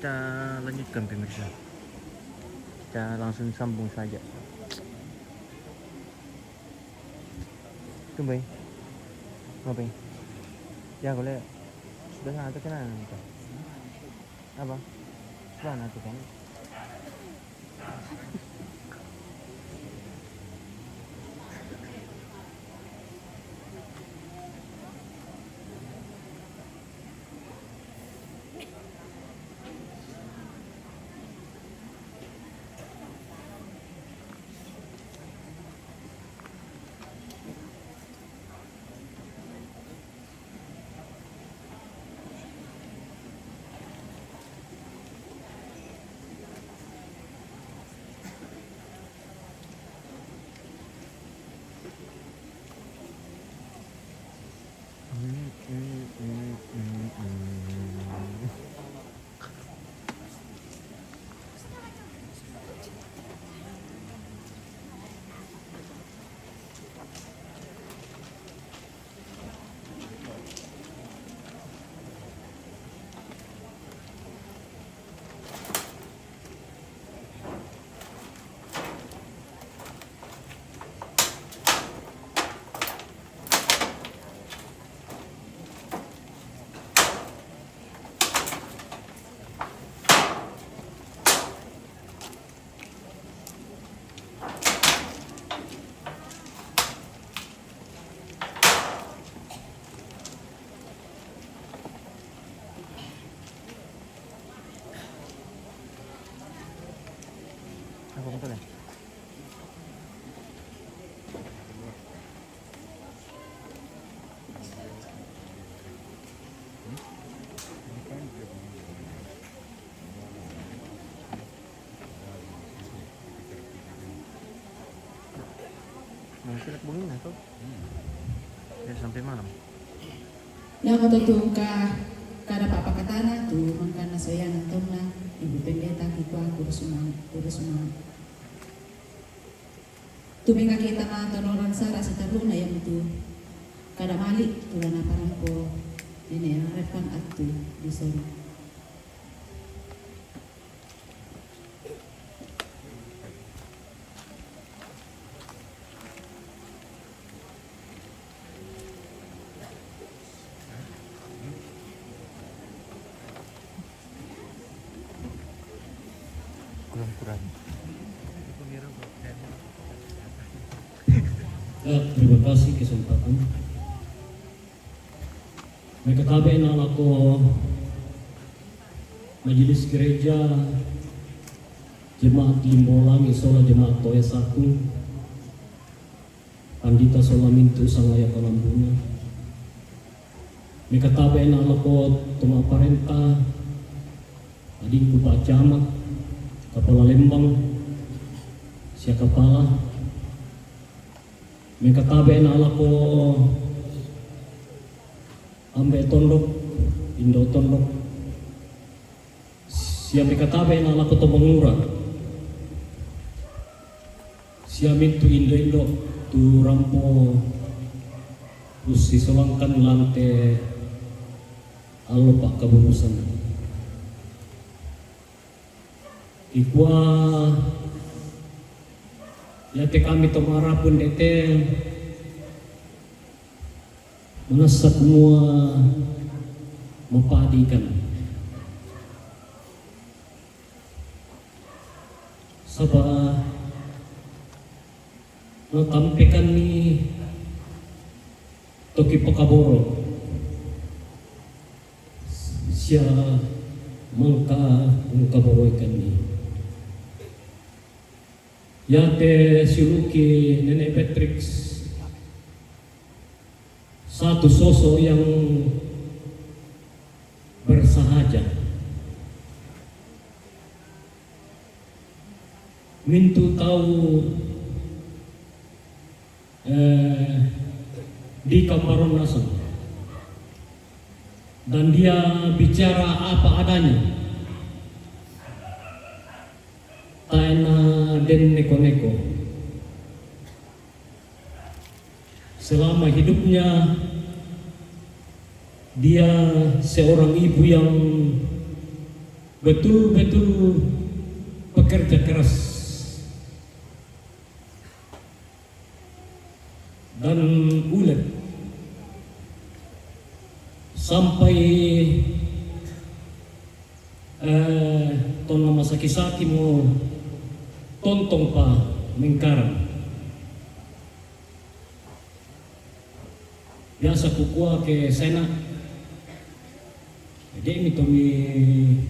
kita lanjutkan pemirsa. Kita langsung sambung saja. Tumben. Ngapain? Ya boleh. Sudah sana atau kena? Apa? Sudah nanti kan? Apa betul ya? Masih nak bunyi tuh? Ya sampai malam. Yang matutong ka kada papakatana tu mangkana saya nantong na ibu pendeta kita kurus umang. Tumingga kita nga tonoran sara sa taruna yang tu kada mali tulan na parang ko ini yang refang atu di sana. Kurang-kurang. Ya, terima kasih kesempatan. Mekatabe na ako Majelis Gereja Jemaat Limbolang Isola Jemaat Toya 1 Pandita Solamintu Sangaya Kalambuna. Mekatabe na ako Tuma Parenta Ading Pak Camat Kepala Lembang Sia Kepala Mekatabe na ala ko ambe tondok Indo tondok sia mekatabe na ala ko tumangura sia mintu Indo tu rampo usi solangkan lante alo pak kaburusan ikwa yate kami tomara pun dete menasap semua mempadikan sabah natampikan ni toki pakaboro siya mangka kaboroikan ni yate siluki Nenek Patrick satu sosok yang bersahaja mintu tahu di Kamparon Nasam dan dia bicara apa adanya taena den neko-neko. Selama hidupnya dia seorang ibu yang betul-betul pekerja keras dan ulet sampai ton nama saki-saki mo tontong pa mengkarang. Biasa kukua ke sena jadi mi tomi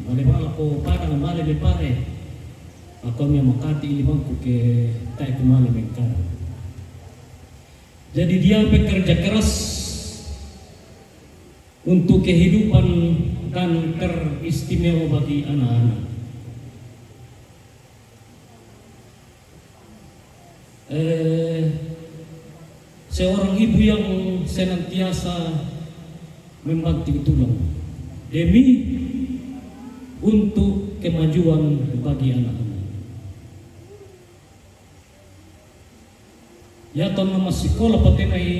malebala ko parang male me pare ako mi makati ilibangku ke tai ko male mengkarang. Jadi dia bekerja keras untuk kehidupan dan teristimewa bagi anak-anak. Seorang ibu yang senantiasa membantu tulang demi untuk kemajuan bagi anak-anak. Ya tahun nama sekolah patenai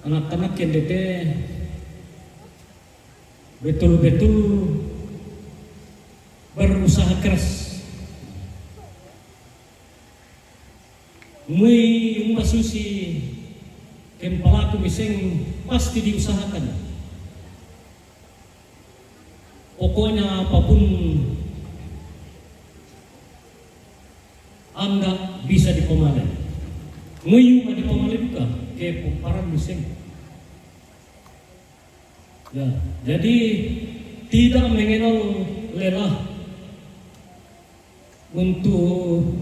anak-anak yang dete betul-betul berusaha keras. Mui masusi kem pelaku miseng pasti diusahakan. Pokoknya apapun Anda bisa dipemalai. Mui juga dipemalai buka ke parang miseng. Ya, jadi tidak mengenal lelah untuk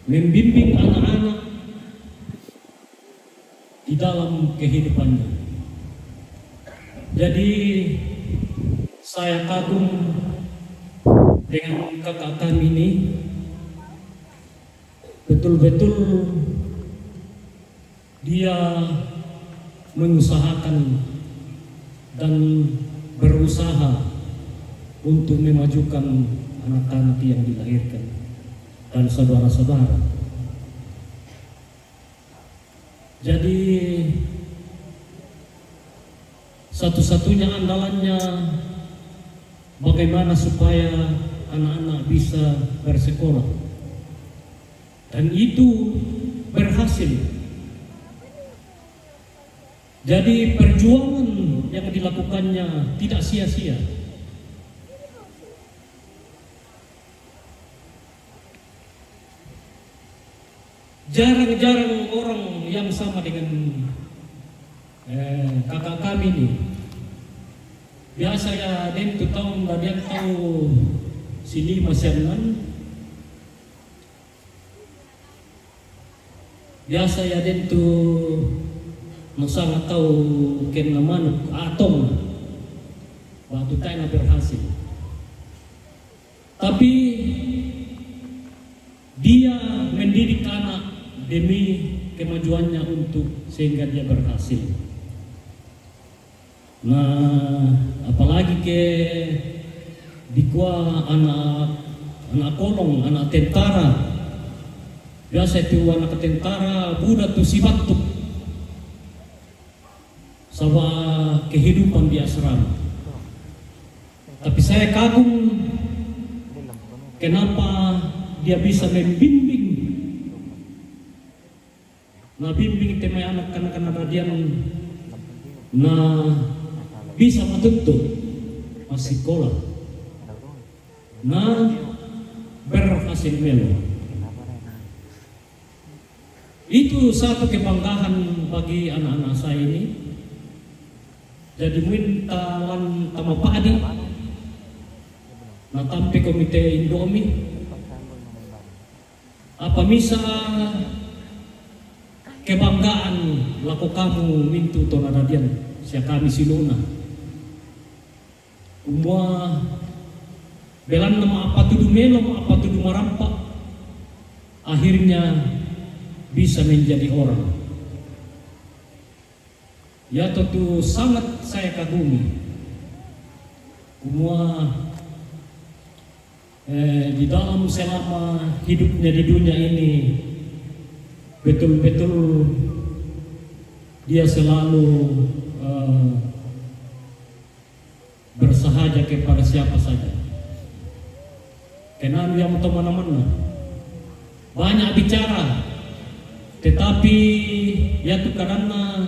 membimbing anak-anak di dalam kehidupannya. Jadi saya kagum dengan kakak kami ini, betul-betul dia mengusahakan dan berusaha untuk memajukan anak-anak yang dilahirkan dan saudara-saudara. Jadi satu-satunya andalannya bagaimana supaya anak-anak bisa bersekolah, dan itu berhasil. Jadi perjuangan yang dilakukannya tidak sia-sia. Jarang-jarang orang yang sama dengan kakak kami ini. Biasa ya den tu tahun dia tahu sini masyanan. Biasa ya den tu sangat tahu ken naman atom. Waktu tayo berhasil. Tapi dia mendidik anak demi kemajuannya untuk sehingga dia berhasil. Nah, apalagi ke dikwa anak kolong, anak tentara. Biasa itu anak tentara budak tu si batuk. Sama kehidupan di asrama. Tapi saya kagum kenapa dia bisa membimbing. Nah, bimbing temai anak kanak-kanak radian nah bisa matutup masih sekolah. Nah, berhasil melo. Itu satu kebanggaan bagi anak-anak saya ini. Jadi mintawan tama padi. Nah, tampi komite Indomie. Apa misa kebanggaan laku kamu mintu tonaradian siya kami siluna. Umwa belan nama apa tudu melom apa tudu marampak akhirnya bisa menjadi orang. Ya tentu sangat saya kagumi. Umwa di dalam selama hidupnya di dunia ini betul-betul dia selalu bersahaja kepada siapa saja. Kenal yang teman-teman banyak bicara, tetapi ya tu karena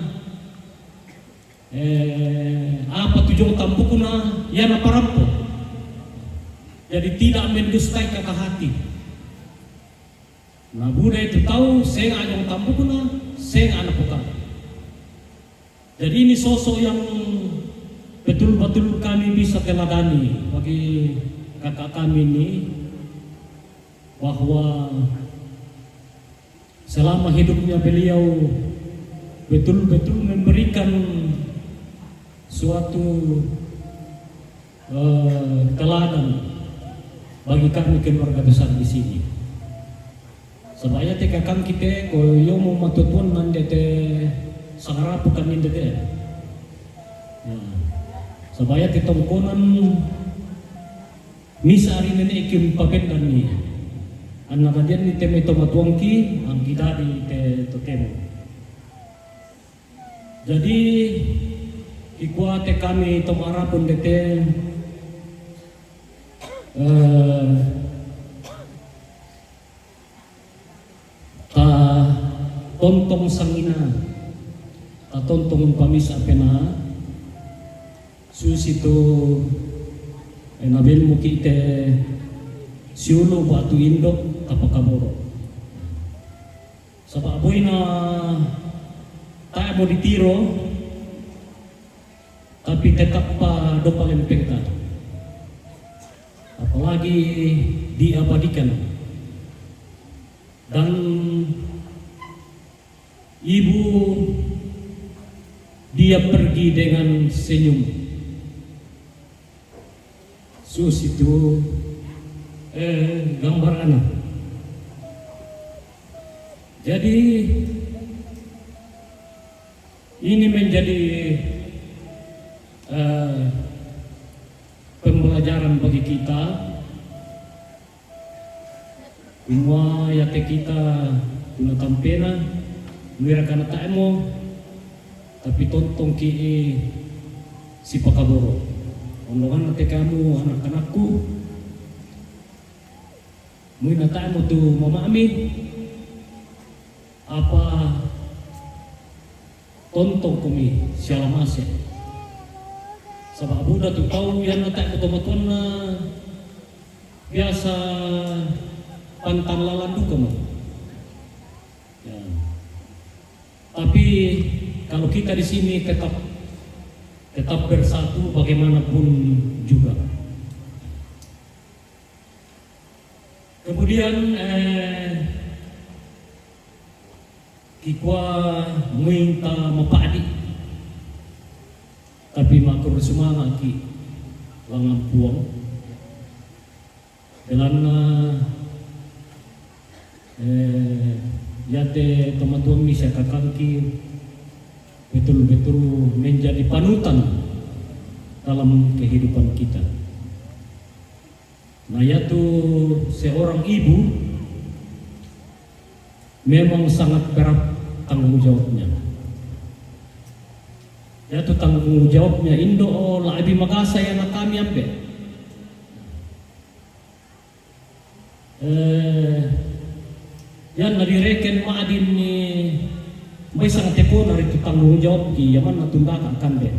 apa tujuan tampukuna ya na parampo. Jadi tidak mendustai kata hati. Nah Buddha itu tahu saya ajong tampukuna, saya anak bukan. Jadi ini sosok yang betul-betul kami bisa teladani bagi kakak kami ini, bahwa selama hidupnya beliau betul-betul memberikan suatu teladan bagi kami keluarga besar di sini. Sebaya te kakang kita ko yo mo matutuan nandete sangarapu kami dete. Ya. Sebaya te tongkonan misa ari nene ikim papendan ni. Anna kadian ni teme to matuangki ang gidadi te totemo. Jadi ikuate kami tomarapun dete ta tontong sangina, ta tontong pamisa pena susito nabil muki te siulo batu indok tapakaboro. Sabab boy na tayo mo ditiro, tapi tetap pa dopalempeng ta. Apalagi diabadikan. Dan ibu dia pergi dengan senyum. Sus itu gambar anak. Jadi ini menjadi pembelajaran bagi kita. Semua yate kita tuna tampena mira kana taemo, tapi tontong ki si pakaboro. Ondongan nate kamu anak-anakku muna taemo tu mamami apa tontong kumi sialamase. Sabab Buddha tu tahu yang nate betul-betul na biasa pantan lalandu kamu. Ya. Tapi kalau kita di sini tetap bersatu bagaimanapun juga. Kemudian kikwa minta mapadi, tapi makur semangat ki langang puang dalam yate teman-teman bisa kakangki betul-betul menjadi panutan dalam kehidupan kita. Nah yaitu seorang ibu memang sangat berat tanggung jawabnya. Yaitu tanggung jawabnya Indo labi makasa yang kami ambil. Yan narireken maadin ni may sang tepo na rito tanggung jawab ki yaman natundakan kande.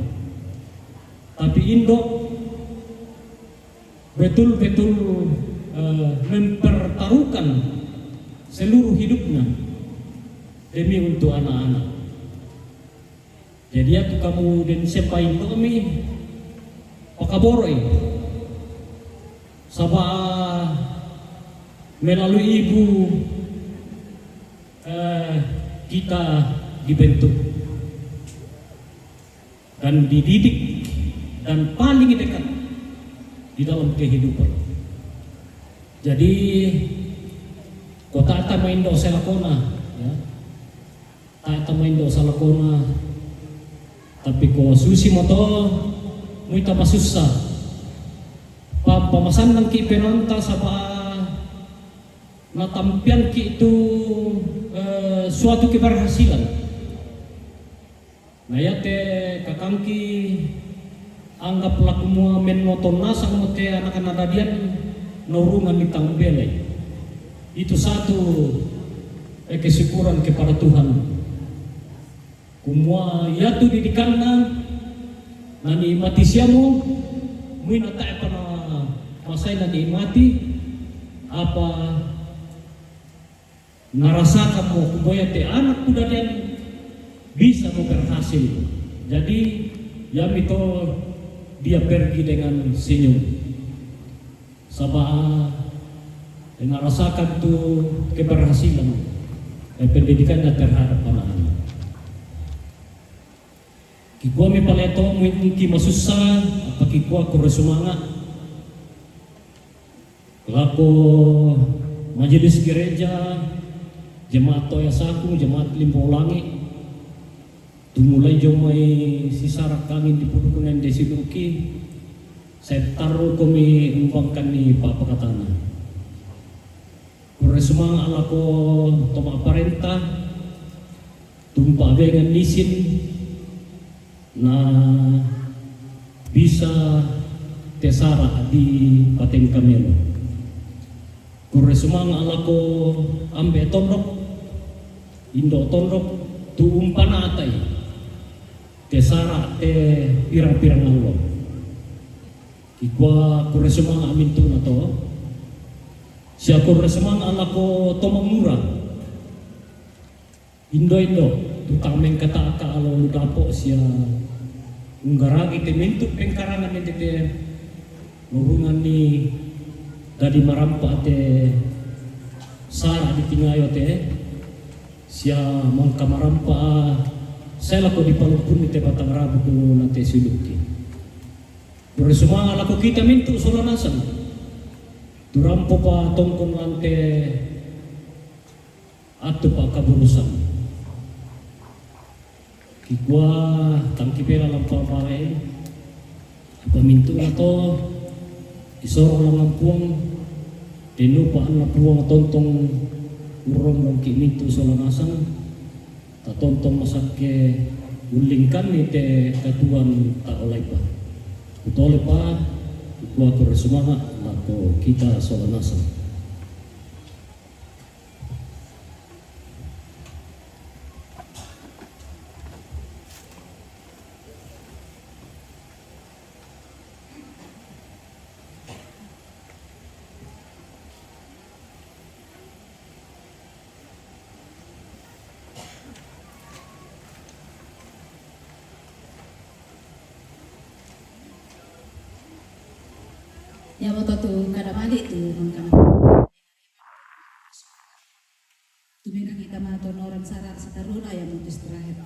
Tapi Indo betul-betul mempertaruhkan seluruh hidupnya demi untuk anak-anak. Jadi aku kamu dan siapa Indo kami pakaboroi sabah melalui ibu kita dibentuk dan dididik dan paling dekat di dalam kehidupan. Jadi kota ta maindo salakona, ya. Ta maindo salakona, tapi ko susi moto muita masussa. Pamasan ng ki penonta sa natampian ki itu suatu keberhasilan. Nah yate kakangki anggaplah kumua menoton nasang mote anak-anak radian norungan di tangbele. Itu satu kesyukuran kepada Tuhan. Kumua yatu didikanna nani mati siamu muina tae pana masai nani mati apa ngarasakan mo kumboya te anak kuda dia bisa mau berhasil. Jadi ya itu dia pergi dengan senyum. Sabah ngarasakan tuh keberhasilan pendidikannya terhadap anak-anak. Kikua mi paleto mungkin masusah apa kikua kurang semangat. Lako majelis gereja jemaat toya saku jemaat limpo langi tumulai jomai sisarak kami di pudukunan desi duki saya taruh kami umpangkan ni papa katana kurang semangat lako toma parenta tumpah dengan nisin na bisa tesara di Pateng Kamelo. Kurang semangat alako ambe tondok, indo tondok tuumpana atai tesara te pirang-pirang Allah. Kikwa kurang semangat amin tu nato. Sia kurang semangat alako tomang murah. Indo tutang mengkata ka alo ludapo sia unggaragi te mentuk pengkarangan te nurungan ni dari marampa te sara di tingayo te sia mangka marampa saya lako di palupun te batang rabu ko nate siluki bersuma lako kita mentuk solanasan turampo pa tongkong lante atu pa kaburusan kikwa tangki pera lampau pare pamintu ato isoro lang lampuang dinupa ang lapuang tontong urong ng kimintu sa langasan tatontong masake ulingkan ni te katuan taolay pa utole pa kikwa ko resumanga lako kita sa langasan. Ya waktu tu kada balik tu mangkang. Tu mereka kita maton orang sarak setaruna yang mau istirahat.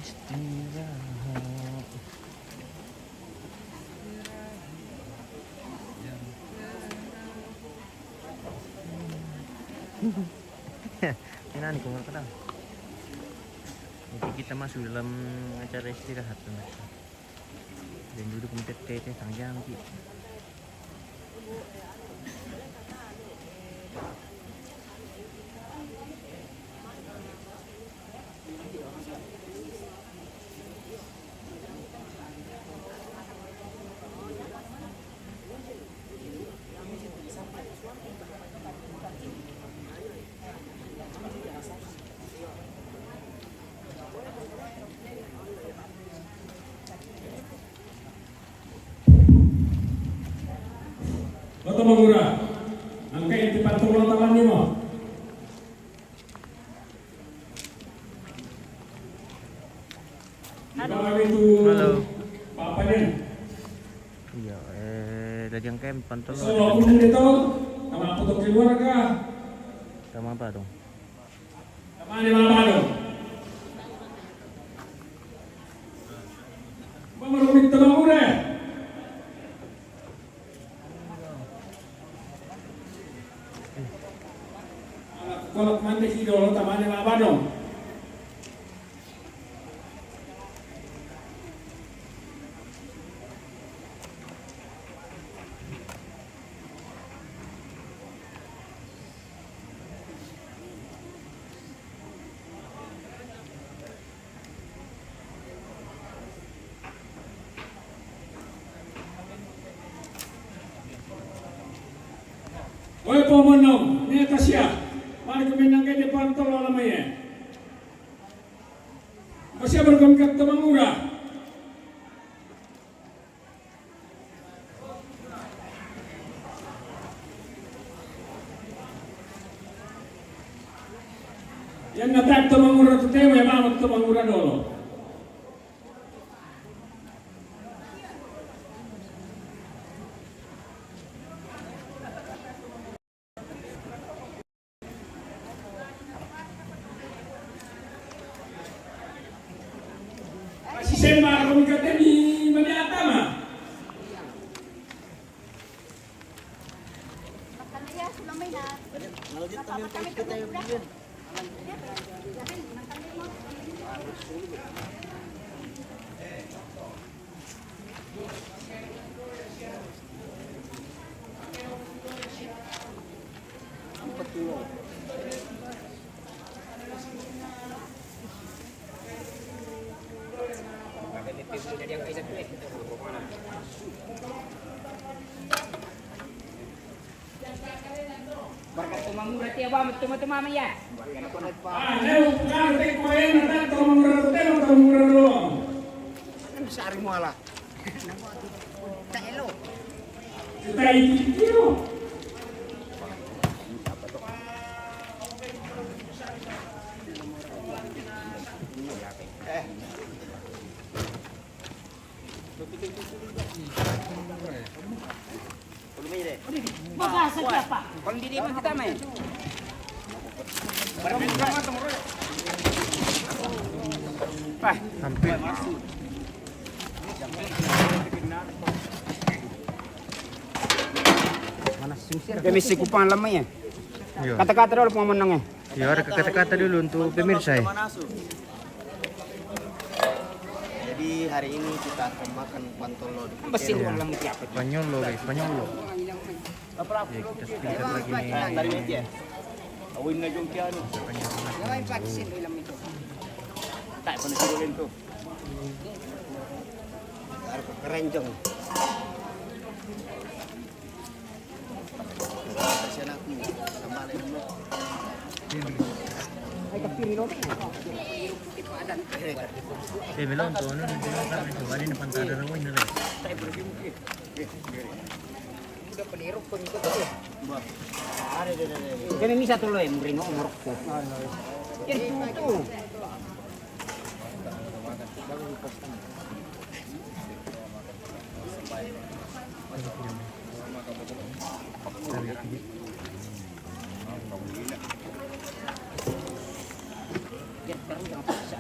Istirahat. Ini nih kumar kadang. Jadi kita masuk dalam acara istirahat pemirsa. Dan duduk mentet-tet sang jam ki. Bato Magura, angka yang dipatung ulang taman mo. Halo. Papa din. Iya, dagang kem pantol. So, ako nandito, tama po ito keluarga. Tama apa dong? Tama ni mga balong. Marumit na mga ure. Kalau mandi idol, tama ni mga balong. Oy pemenang, ni Tasya. Mari kemenang ke depan tol alamanya. Masih bergengkat Temangura. Yang natak Temangura tu tema yang mamak Temangura dulu. Masih sembah kami kata di mana atama. Barkat Temangura tiap amat teman-teman ya. Leo kan tek koe natak Temangura tu tema Temangura dulu. Sari muala. Tak elok. Kita itu. Bahasa siapa? Kalau di mana kita main? Hampir. Mesti kupang lamanya. Iya. Kata-kata dulu pemenangnya. Ya, ada kata-kata dulu untuk pemirsa ya. Jadi hari ini kita akan makan pantolo di Besin dalam siapa? Spanyolo, guys, Spanyolo. Ya, kita sedikit lagi nih. Dari meja. Awin na yung piano. Jangan pakai sin dalam itu. Tak pernah sigulin tu. Harus kerenjong. Kasihan aku sama lain mo. Ay kapiri lo. Belum tuh, ini coba ini pantai ada rawa ini lagi. Udah peniru pengikut tu. Ada. Kan ini satu lo yang beri nomor ko. Yang itu. Dia sekarang jangan paksa.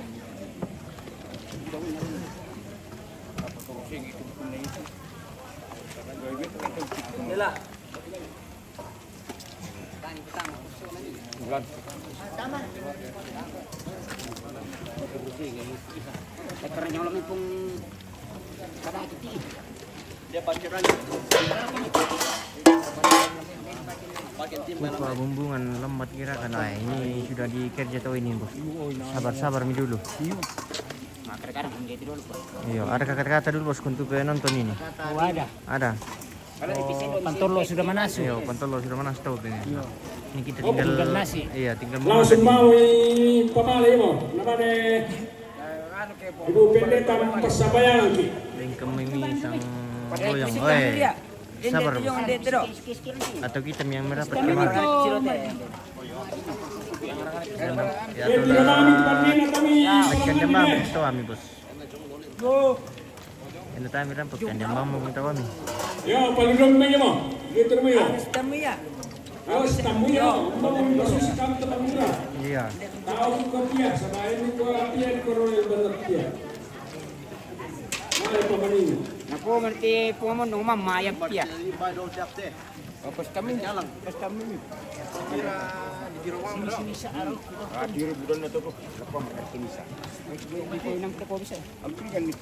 Lela. Karena yang lami pun kada kiti. Dia pacaran. Lupa bumbungan lembat kira kan. Nah, ini sudah dikerja tahu ini, Bos. Sabar mi dulu. Nah, kadang-kadang menjadi dulu. Iya, ada kata-kata dulu, Bos, untuk nonton ini. Oh, ada. Ada. Kalau Pantolo sudah manasuk. Iya, Pantolo sudah mana tahu ini. Ini kita Oh, tinggal tinggal nasi. Iya, tinggal Langsung memasak. mau pamali mo. Namanya Ibu Pendeta Pasabayan ki. Dan kami sang goyang. isi Oi. dia. Sabar, Dia Bos. dia terus. Atau kita yang mendapat Kami kemarin. itu. Ya, Dia tidak kami tempat nena kami. Pekan jambang kita kami, Bos. Ini tahu miram pekan jambang mau kita kami. Yo, paling ramai mo. Gitu mo yo. Tamu ya. Awas tamu yo. Mau masuk kami tempat murah. Iya. Tahu ko dia, sabayan ko dia di korol benar dia. Mari pamanin. Naku nanti pumon nung mamayag dia. Pas kami jalan. Pas kami ni. Kira di ruang berapa? Diri bulan na to ko. Lepas makan kinisa. Ito nang ko bisa. Ampun kan ni.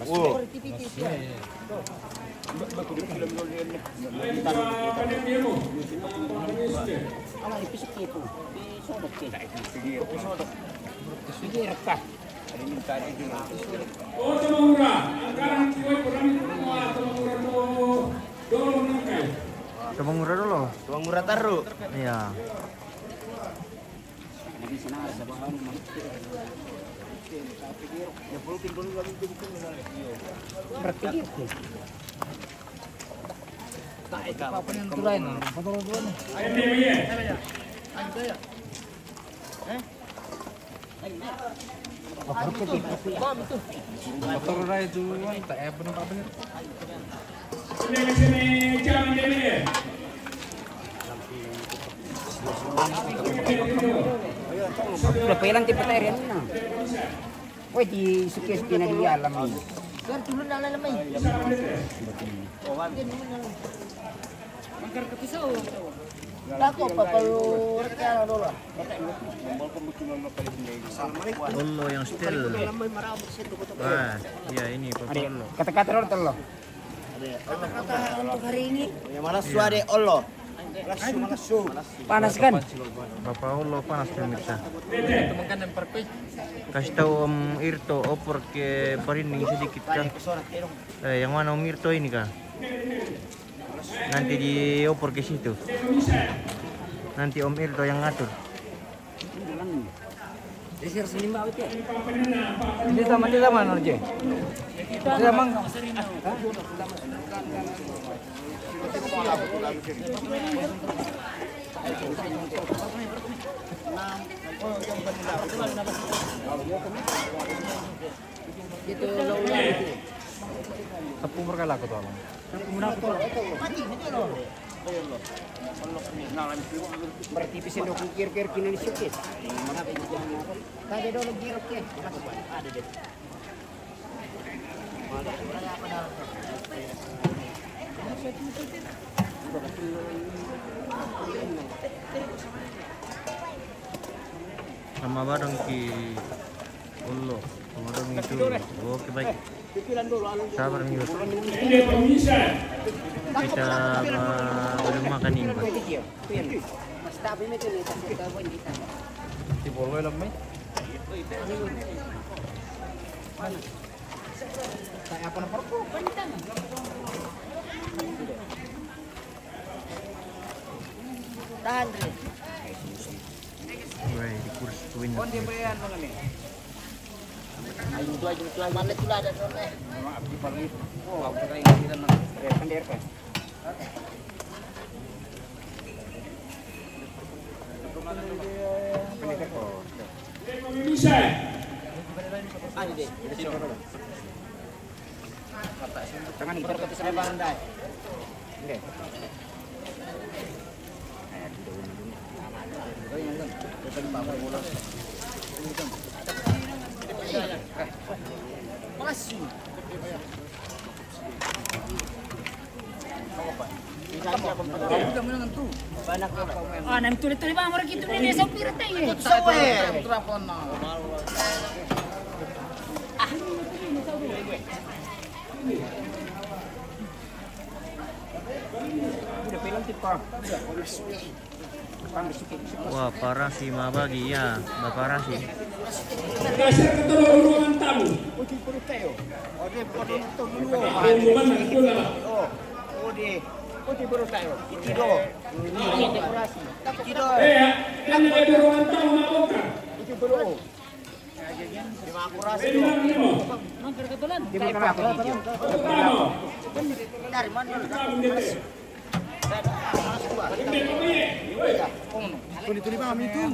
Oh, activities ya. Panen dia mo. Ala ipisik itu. Sodok ke. Sige rekah. Oh, temamura. Sekarang kiwai kurang semua temamura mo. murah taruh. Iya. Nabi sana sa bahan mo. Berarti gitu. Tak ikaw pa ng tulay no. Patulog-tulog. Motor na itu tak apa nampak benar. Sini, jangan dia. Udah pelan tipe terian na. Woi di suki-suki na di alam ni. Sir, tulun na alam ni. Mangkar ke pisau. Dako pa kalau kaya dulu. Ollo yang still. Wah, iya ini Ollo. Kata-kata dulu telo. Kata-kata untuk hari ini Yang mana suara Allah. Panas kan? Bapak Ollo panas pemirsa. Kasih tahu Om Irto oper ke Parinding sedikit kah? Yang mana Om Irto ini kah? Nanti dioper ke situ. Nanti Om Irto yang ngatur. Desir sini mbak itu. Ini sama aja. Dia mang. Itu Sapu berkala ko to. berarti bisa dok kir-kir kini di sukit. Tadi dulu girok ya. Ada deh. Sama bareng ki Ollo. Sama bareng itu. Oke baik. Sabar nih. Kita belum makan ini. Pak. Tapi itu nih kita buat kita. Di bolo lang may. Kayak apa perpu? Tahan deh. Wah, di kursi tuin. Ayo itu aja mana itu ada sana. Abdi paling. Oh, aku kayak gitu nang. Kan dia kan. Bisa. Ada deh. Jangan ikut ke sana barang dah. Oke. Masih. Ah, nam tuloy-tuloy ba mo rito ni sa pirata eh. Udah film tipe. Wah, parah sih Mabagi ya. Parah sih. Kasih ketua ruangan tamu. Rombongan itu lah. Kan ada ruangan tamu makoka. Dari mana? Tuli-tuli ba kami itu?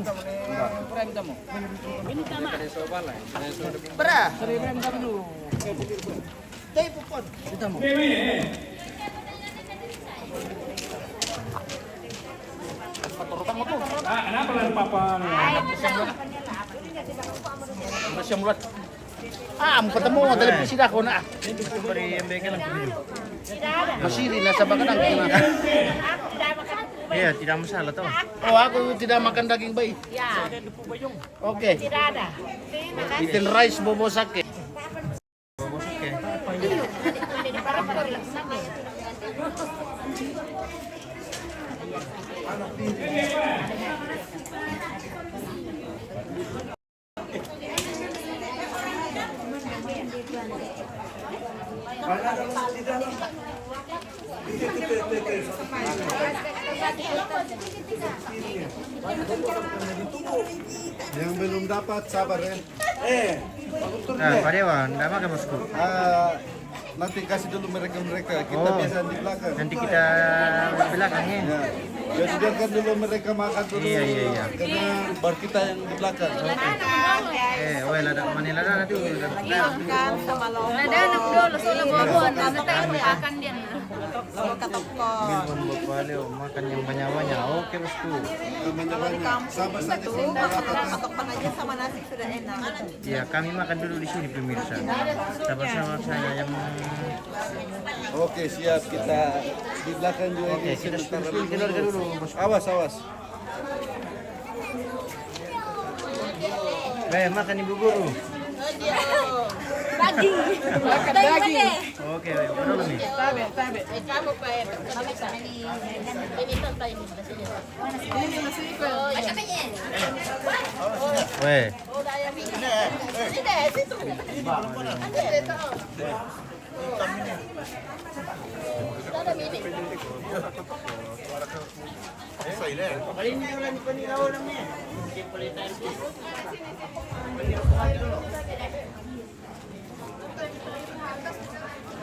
Ini tama. Berah. Seribu kami dulu. Tay pupon. Kita mo. Kenapa lah papa? Masya mulat. Mau ketemu televisi dah kau nak. Beri MBK lang video. Masih di nasa bagan Iya, tidak masalah toh. Oh, aku tidak makan daging bayi. Ya, Oke. tidak ada. Terima kasih. Eating rice bobo sake. Oke. Yang belum dapat sabar ya. Nah, Pak Dewa, enggak makan bosku. Nanti kasih dulu mereka. Kita Oh. biasa di belakang. Nanti kita belakang ya. Ya. Jadi biarkan dulu mereka makan dulu. Iya. Karena baru kita yang di belakang. Lada Manila na nanti. Ada anak dulu, solo buah-buahan. Nanti tayo akan dia na. Bilbon bapale, makan yang banyak-banyak. Oke bosku. Sabar saja. Ya, kami makan dulu di sini pemirsa. Sama-sama saya yang Oke, siap. Kita di belakang juga. Oke, kita sepuluh keluarga dulu, bosku. Awas. Makan ibu guru. Daging. Makan daging. Oke, berapa nih? Kamu pa eh. Kami sa ini. Ini tayo ni Basile. Ini nasi ko. Ay, kami yan. Weh, Oh, daya mi. Sino? Sino? Ano ito? Dada mini.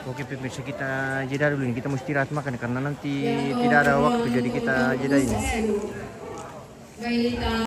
oke pemirsa kita jeda dulu nih. Kita mesti istirahat makan karena nanti tidak ada waktu jadi kita jeda ini. Kita